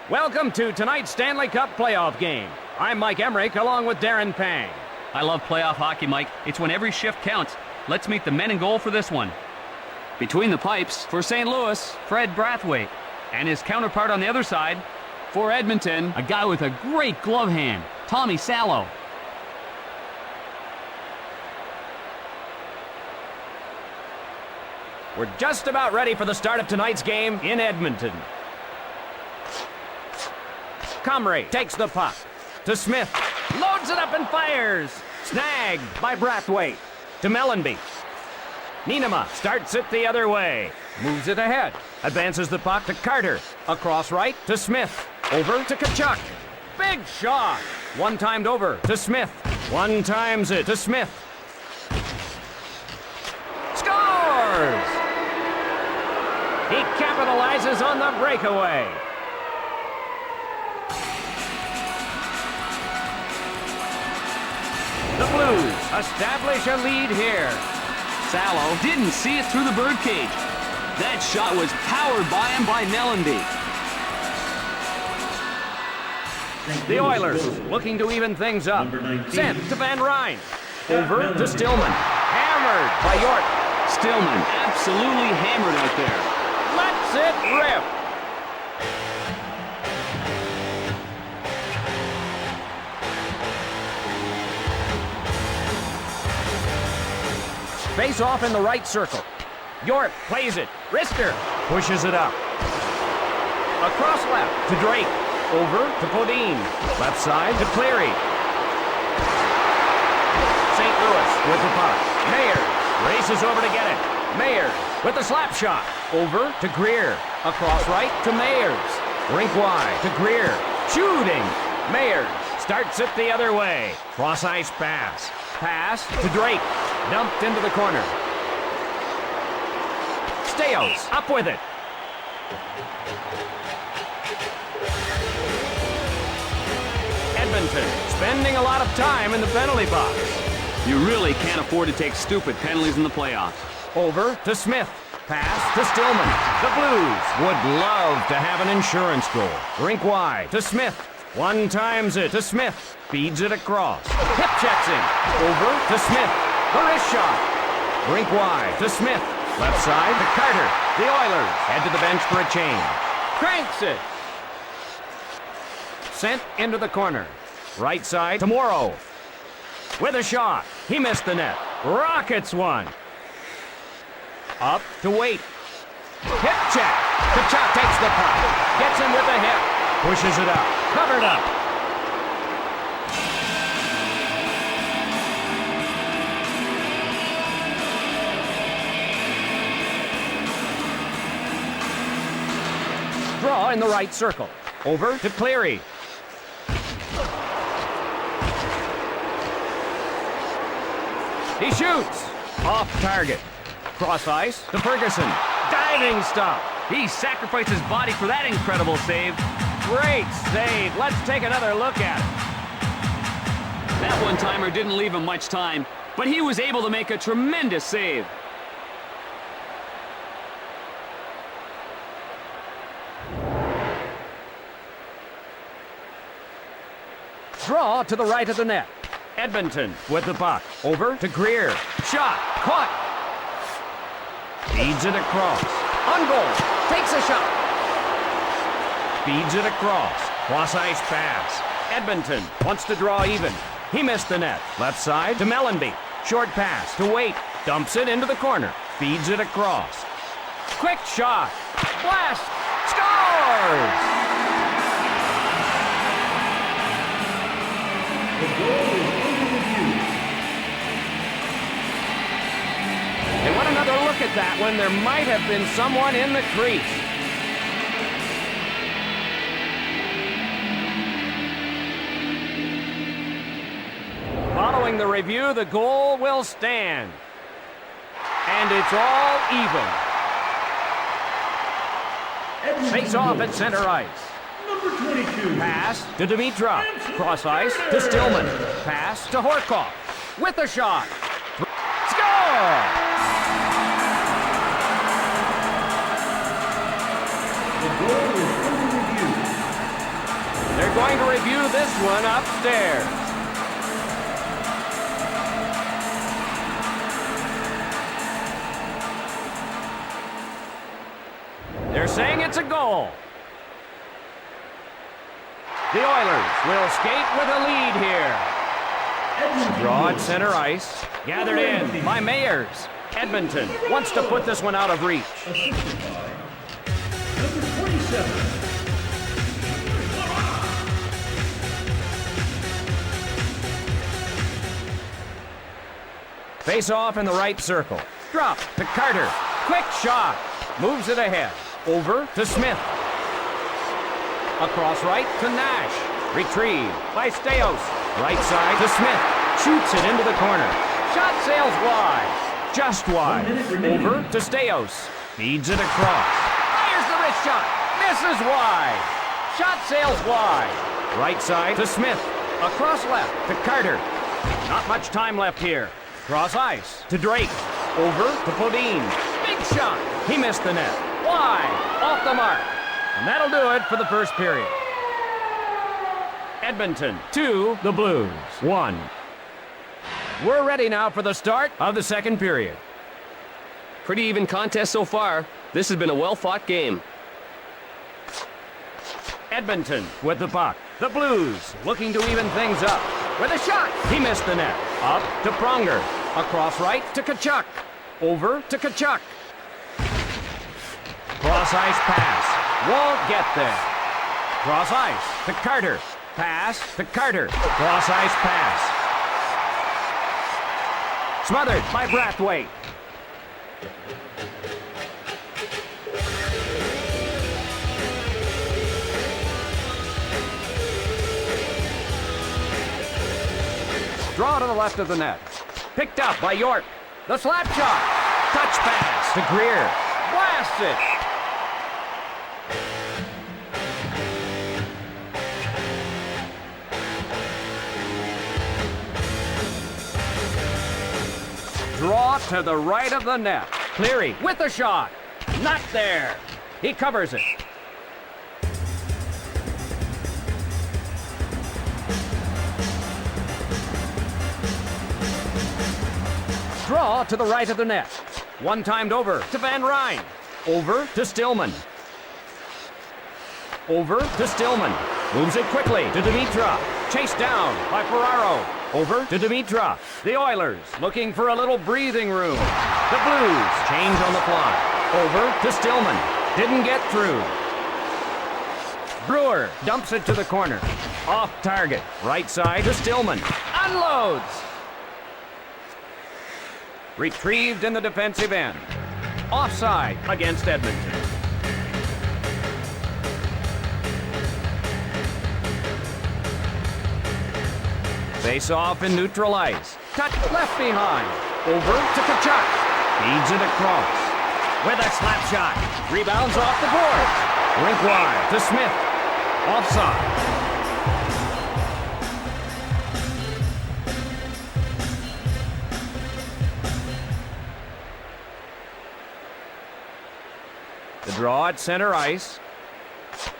Welcome to tonight's Stanley Cup playoff game. I'm Mike Emmerich along with Darren Pang. I love playoff hockey, Mike. It's when every shift counts. Let's meet the men in goal for this one. Between the pipes, for St. Louis, Fred Brathwaite. And his counterpart on the other side, for Edmonton, a guy with a great glove hand, Tommy Salo. We're just about ready for the start of tonight's game in Edmonton. Comrie takes the puck to Smith, loads it up and fires. Snagged by Brathwaite to Mellanby. Niinema starts it the other way, moves it ahead, advances the puck to Carter, across right to Smith, over to Tkachuk. Big shot! One-timed over to Smith, one-times it to Smith. Scores! He capitalizes on the breakaway. The Blues establish a lead here. Salo didn't see it through the birdcage. That shot was powered by him by Mellanby. The Oilers looking to even things up. Sent to Van Ryn. Over to Stillman. Hammered by York. Stillman absolutely hammered out there. Lets it rip. Face off in the right circle. York plays it. Rister pushes it up. Across left to Drake. Over to Podine. Left side to Cleary. St. Louis with the puck. Mayer races over to get it. Mayer with the slap shot. Over to Greer. Across right to Mayers. Rink wide to Greer. Shooting. Mayers starts it the other way. Cross ice pass. Pass to Drake. Dumped into the corner. Staios up with it. Edmonton spending a lot of time in the penalty box. You really can't afford to take stupid penalties in the playoffs. Over to Smith. Pass to Stillman. The Blues would love to have an insurance goal. Rink wide to Smith. One-times it to Smith. Feeds it across. Hip checks in. Over to Smith. The wrist shot. Rink wide to Smith. Left side to Carter. The Oilers head to the bench for a change. Cranks it. Sent into the corner. Right side to Morrow. With a shot. He missed the net. Rockets one. Up to Waite. Hip check. Tkachuk takes the puck. Gets him with a hip. Pushes it up. Covered up. Draw in the right circle. Over to Cleary. He shoots. Off target. Cross ice to Ferguson. Diving stop. He sacrificed his body for that incredible save. Great save. Let's take another look at it. That one-timer didn't leave him much time, but he was able to make a tremendous save. Draw to the right of the net. Edmonton with the puck. Over to Greer. Shot. Caught. Feeds it across. On goal. Takes a shot. Feeds it across. Cross ice pass. Edmonton wants to draw even. He missed the net. Left side to Mellanby. Short pass to Waite. Dumps it into the corner. Feeds it across. Quick shot. Blast. Scores! They want another look at that when there might have been someone in the crease. Following the review, the goal will stand. And it's all even. Face off at center ice. Number 22. Pass to Dimitrov. Cross ice to Stillman. Pass to Horkoff. With a shot. Score! The goal is under review. going to review this one upstairs. They're saying it's a goal. The Oilers will skate with a lead here. Draw at center ice. Gathered in by Mayers. Edmonton wants to put this one out of reach. Number 27. Face off in the right circle. Drop to Carter. Quick shot. Moves it ahead. Over to Smith. Across right to Nash. Retrieved by Steos. Right side to Smith. Shoots it into the corner. Shot sails wide. Just wide. Over to Steos. Feeds it across. Fires the wrist shot. Misses wide. Shot sails wide. Right side to Smith. Across left to Carter. Not much time left here. Cross ice to Drake. Over to Podine. Big shot. He missed the net. Wide. Off the mark. And that'll do it for the first period. Edmonton 2, the Blues 1. We're ready now for the start of the second period. Pretty even contest so far. This has been a well-fought game. Edmonton with the puck. The Blues looking to even things up. With a shot. He missed the net. Up to Pronger. Across right to Tkachuk. Over to Tkachuk. Cross ice pass. Won't get there. Cross ice to Carter. Pass to Carter. Cross ice pass. Smothered by Brathwaite. Draw to the left of the net. Picked up by York. The slap shot. Touch pass to Greer. Blasts it. Draw to the right of the net. Cleary with the shot. Not there. He covers it. Draw to the right of the net. One timed over to Van Ryn. Over to Stillman. Over to Stillman. Moves it quickly to Dimitrov. Chased down by Ferraro. Over to Dimitrov. The Oilers looking for a little breathing room. The Blues change on the fly. Over to Stillman. Didn't get through. Brewer dumps it to the corner. Off target. Right side to Stillman. Unloads. Retrieved in the defensive end. Offside against Edmonton. Face off in neutral ice. Touch left behind. Over to Tkachuk. Feeds it across. With a slap shot. Rebounds off the board. Rink wide to Smith. Offside. The draw at center ice.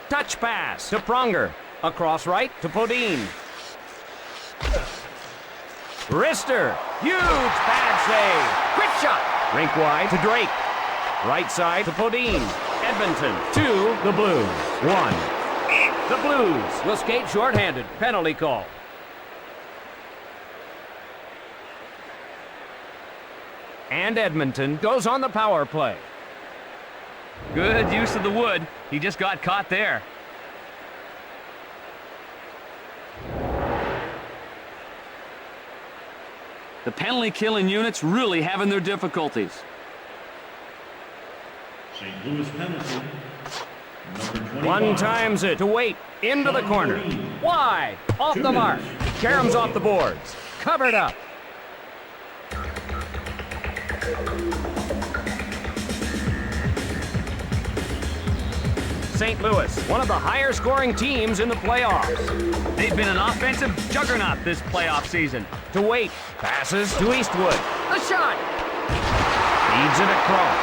Touch pass to Pronger. Across right to Podine. Wrister. Huge bad save. Quick shot. Rink wide to Drake. Right side to Podine. Edmonton 2, the Blues 1. The Blues will skate shorthanded. Penalty call. And Edmonton goes on the power play. Good use of the wood. He just got caught there. The penalty-killing units really having their difficulties. St. Louis penalty. Number 25. One times it to Wait. Into the corner. Wide. Off the mark. Karam's off the boards. Covered up. St. Louis, one of the higher scoring teams in the playoffs. They've been an offensive juggernaut this playoff season. To Wait. Passes to Eastwood. The shot. Feeds it across.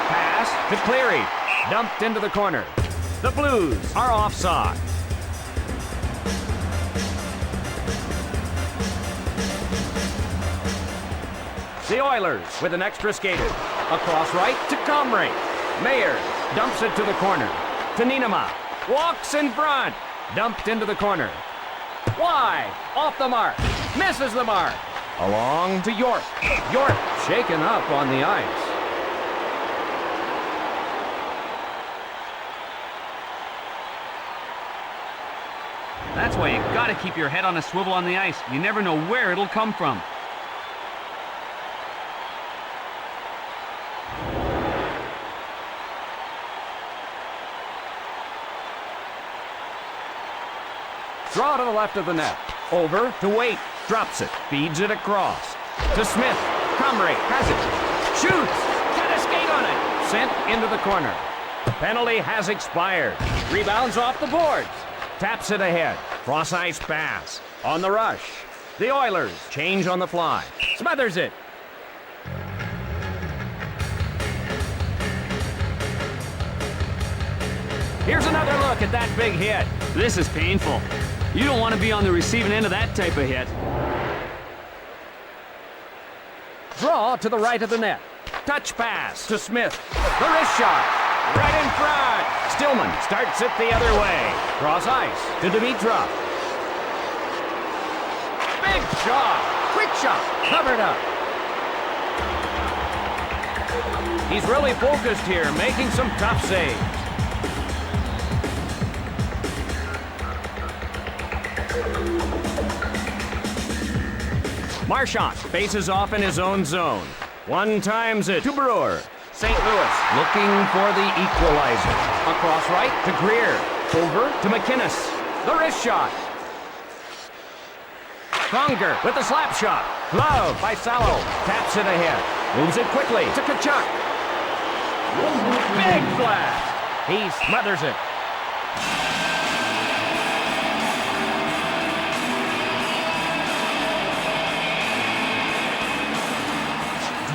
Pass to Cleary. Dumped into the corner. The Blues are offside. The Oilers with an extra skater. Across right to Comrie. Mayer dumps it to the corner. To Niinema. Walks in front. Dumped into the corner. Wide. Off the mark. Misses the mark. Along to York. York shaken up on the ice. That's why you gotta keep your head on a swivel on the ice. You never know where it'll come from. Draw to the left of the net. Over to Waite. Drops it. Feeds it across. To Smith. Comrie has it. Shoots. Got a skate on it. Sent into the corner. Penalty has expired. Rebounds off the boards. Taps it ahead. Cross ice pass. On the rush. The Oilers change on the fly. Smothers it. Here's another look at that big hit. This is painful. You don't want to be on the receiving end of that type of hit. Draw to the right of the net. Touch pass to Smith. The wrist shot. Right in front. Stillman starts it the other way. Cross ice to Dimitrov. Big shot. Quick shot. Covered up. He's really focused here, making some tough saves. Marchand faces off in his own zone. One times it to Brewer. St. Louis looking for the equalizer. Across right to Greer. Over to McInnes. The wrist shot. Pronger with the slap shot. Glove by Salo. Taps it ahead. Moves it quickly to Tkachuk. Big blast. He smothers it.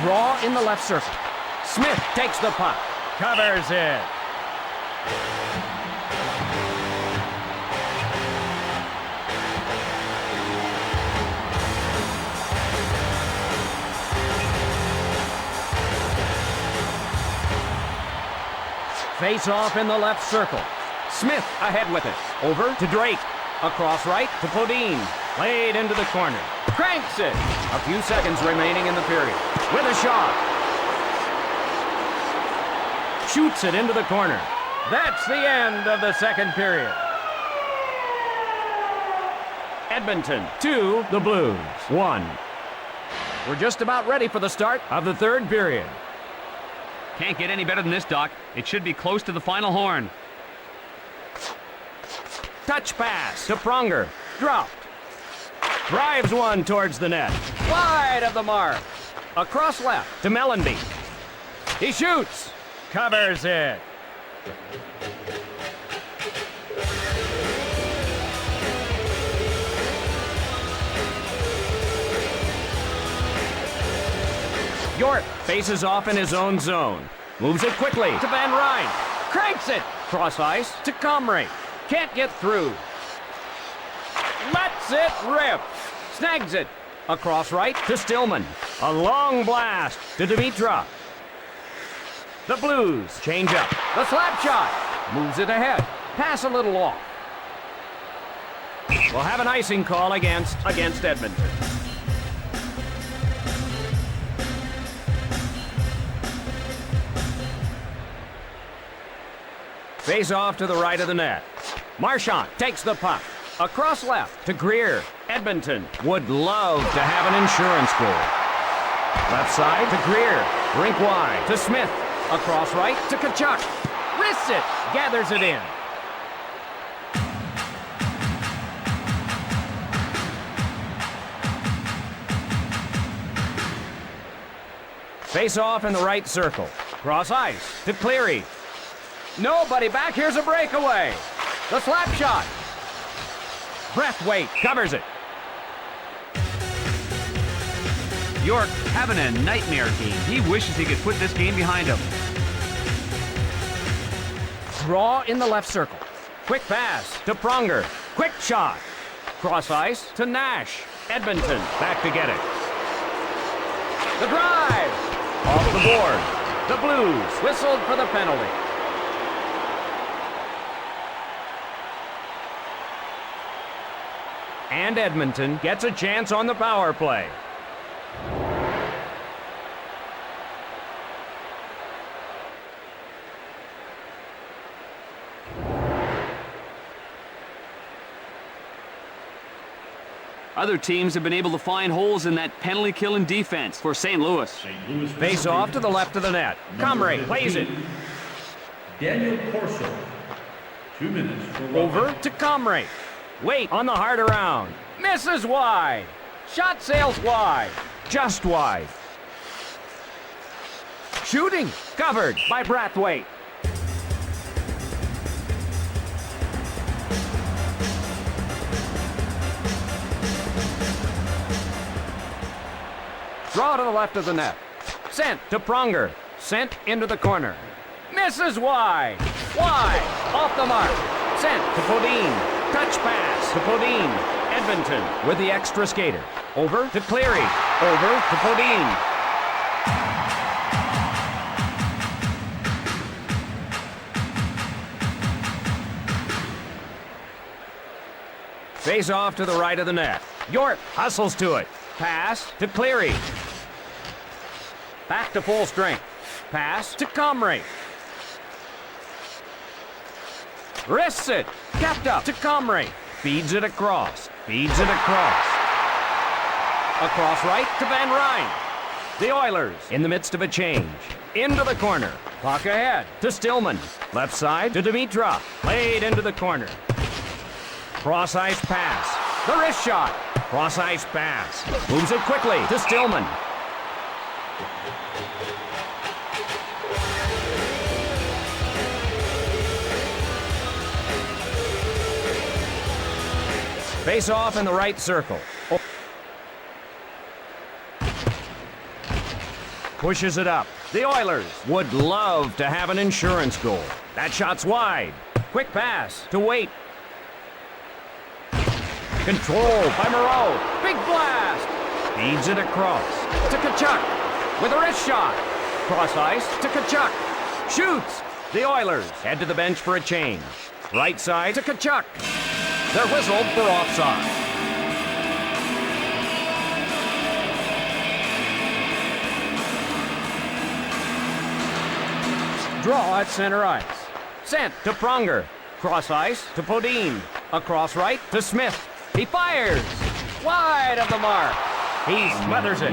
Draw in the left circle. Smith takes the puck. Covers it. Face off in the left circle. Smith ahead with it. Over to Drake. Across right to Podine. Played into the corner. Cranks it. A few seconds remaining in the period. With a shot. Shoots it into the corner. That's the end of the second period. Edmonton 2, the Blues 1. We're just about ready for the start of the third period. Can't get any better than this, Doc. It should be close to the final horn. Touch pass to Pronger. Dropped. Drives one towards the net. Wide of the mark. Across left to Mellenby. He shoots. Covers it. York faces off in his own zone. Moves it quickly to Van Ryn. Cranks it. Cross ice to Comrie. Can't get through. Lets it rip. Snags it. Across right to Stillman. A long blast to Dimitrov. The Blues change up. The slap shot. Moves it ahead. Pass a little off. We'll have an icing call against Edmonton. Face off to the right of the net. Marchand takes the puck. Across left to Greer. Edmonton would love to have an insurance goal. Left side to Greer. Rink wide to Smith. Across right to Tkachuk. Wrists it. Gathers it in. Face off in the right circle. Cross ice to Cleary. Nobody back. Here's a breakaway. The slap shot. Brathwaite covers it. York having a nightmare game. He wishes he could put this game behind him. Draw in the left circle. Quick pass to Pronger. Quick shot. Cross ice to Nash. Edmonton back to get it. The drive! Off the board. The Blues whistled for the penalty. And Edmonton gets a chance on the power play. Other teams have been able to find holes in that penalty-killing defense for St. Louis. St. Louis Face off to the left of the net. Comrie plays it. Daniel Corso. 2 minutes for Over to Comrie. Wait on the hard around. Misses wide. Shot sails wide. Just wide. Shooting. Covered by Brathwaite. Draw to the left of the net. Sent to Pronger. Sent into the corner. Misses wide. Wide. Off the mark. Sent to Podine. Touch pass to Podine. Edmonton with the extra skater. Over to Cleary. Over to Podine. Face off to the right of the net. York hustles to it. Pass to Cleary. Back to full strength. Pass to Comrie. Wrists it. Kept up to Comrie. Feeds it across. Feeds it across. Across right to Van Ryn. The Oilers in the midst of a change. Into the corner. Puck ahead to Stillman. Left side to Dimitrov. Played into the corner. Cross ice pass. The wrist shot. Cross ice pass. Moves it quickly to Stillman. Face off in the right circle. Pushes it up. The Oilers would love to have an insurance goal. That shot's wide. Quick pass to Waite. Controlled by Moreau. Big blast. Feeds it across to Tkachuk with a wrist shot. Cross ice to Tkachuk. Shoots. The Oilers head to the bench for a change. Right side to Tkachuk. They're whistled for offside. Draw at center ice. Sent to Pronger. Cross ice to Podine. Across right to Smith. He fires. Wide of the mark. He smothers it.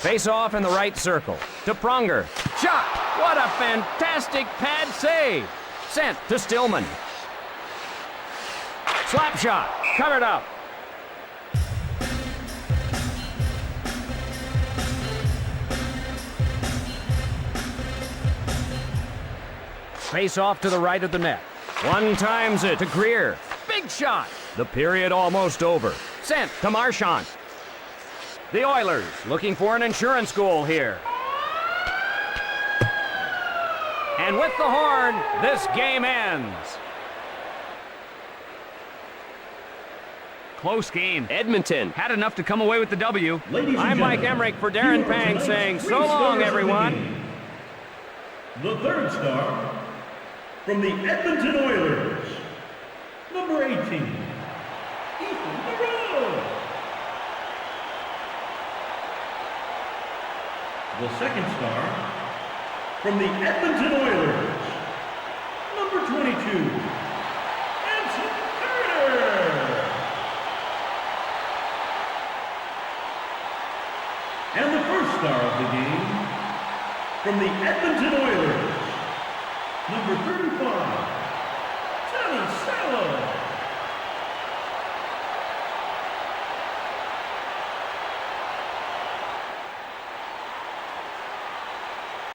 Face off in the right circle to Pronger. Shot. What a fantastic pad save. Sent to Stillman. Slap shot. Covered up. Face off to the right of the net. One times it to Greer. Big shot. The period almost over. Sent to Marchand. The Oilers looking for an insurance goal here. And with the horn, this game ends. Close game. Edmonton Had enough to come away with the W. Ladies and I'm Mike gentlemen, Emmerich for Darren here are Pang tonight's saying three so long, stars of the everyone. game. The third star from the Edmonton Oilers, number 18, Ethan Moreau. The second star from the Edmonton Oilers, number 22, Anson Carter. And the first star of the game from the Edmonton Oilers, number 35, Johnny Sallow.